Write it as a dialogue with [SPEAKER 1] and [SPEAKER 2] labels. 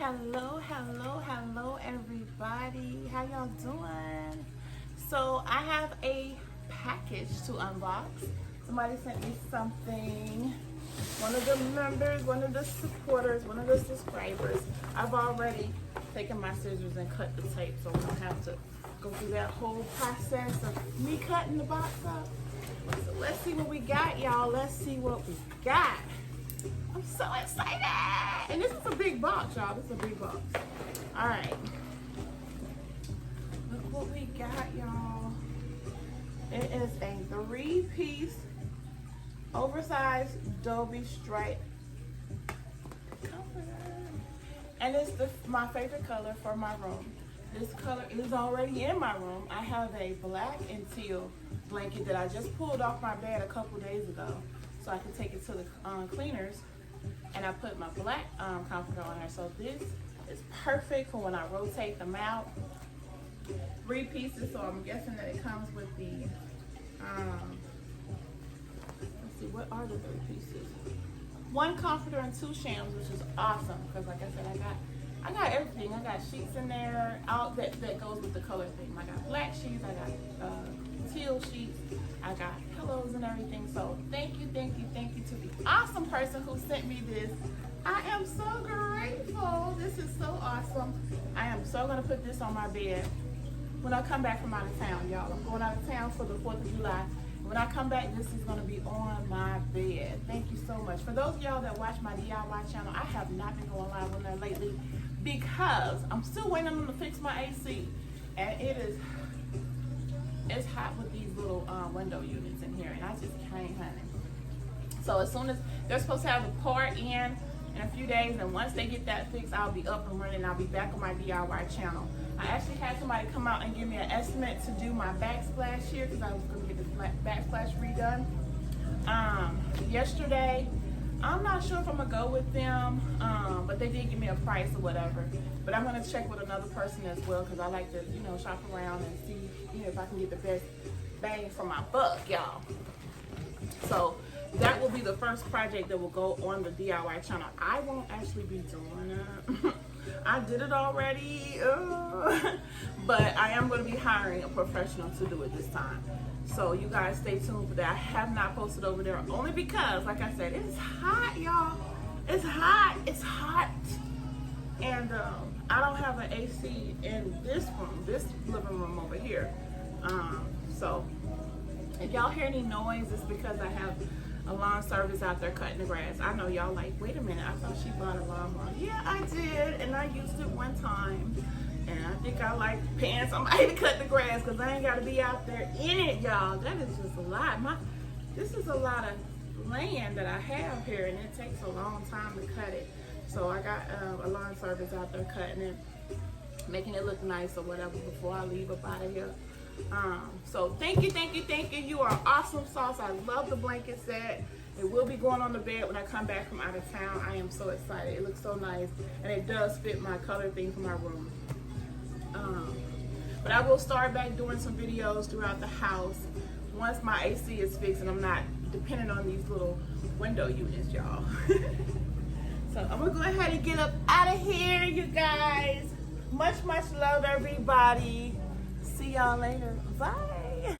[SPEAKER 1] Hello everybody. How y'all doing? So I have a package to unbox. Somebody sent me something. One of the members, one of the supporters, one of the subscribers. I've already taken my scissors and cut the tape, so we don't have to go through that whole process of me cutting the box up. So let's see what we got, y'all. Let's see what we got. I'm so excited! And this is a big box, y'all. This is a big box. All right. Look what we got, y'all. It is a 3-piece, oversized Dolby stripe comforter. And it's my favorite color for my room. This color is already in my room. I have a black and teal blanket that I just pulled off my bed a couple days ago, so I can take it to the cleaners, and I put my black comforter on there. So this is perfect for when I rotate them out. 3 pieces, so I'm guessing that it comes with the, let's see, what are the 3 pieces? 1 comforter and 2 shams, which is awesome, because like I said, I got everything. I got sheets in there, out that goes with the color theme. I got black sheets, I got teal sheets, I got pillows and everything. So thank you to the awesome person who sent me this. I am so grateful. This is so awesome. I am so gonna put this on my bed when I come back from out of town, y'all. I'm going out of town for the 4th of July. When I come back, this is gonna be on my bed. Thank you so much. For those of y'all that watch my DIY channel, I have not been going live on there lately because I'm still waiting on them to fix my AC. And it's hot with these little window units in here, and I just can't, honey. So as soon as they're supposed to have the part in a few days, and once they get that fixed, I'll be up and running. I'll be back on my DIY channel. I actually had somebody come out and give me an estimate to do my backsplash here because I was going to get this backsplash redone yesterday. I'm not sure if I'm going to go with them, but they did give me a price or whatever. But I'm going to check with another person as well because I like to, shop around and see, if I can get the best bang for my buck, y'all. So that will be the first project that will go on the DIY channel. I won't actually be doing it. I did it already, but I am going to be hiring a professional to do it this time. So you guys stay tuned for that. I have not posted over there only because, like I said, it's hot, y'all. It's hot. It's hot. And I don't have an AC in this room, this living room over here. So if y'all hear any noise, it's because I have a lawn service out there cutting the grass. I know y'all like, wait a minute, I thought she bought a lawnmower. Yeah, I did, and I used it one time. And I think I like paying somebody to cut the grass because I ain't got to be out there in it, y'all. That is just a lot. This is a lot of land that I have here, and it takes a long time to cut it. So I got a lawn service out there cutting it, making it look nice or whatever before I leave up out of here. So thank you. You are awesome sauce. I love the blanket set. It will be going on the bed when I come back from out of town. I am so excited. It looks so nice, and it does fit my color theme for my room. But I will start back doing some videos throughout the house once my AC is fixed and I'm not dependent on these little window units, y'all. So I'm gonna go ahead and get up out of here, you guys. Much love, everybody. See y'all later. Bye.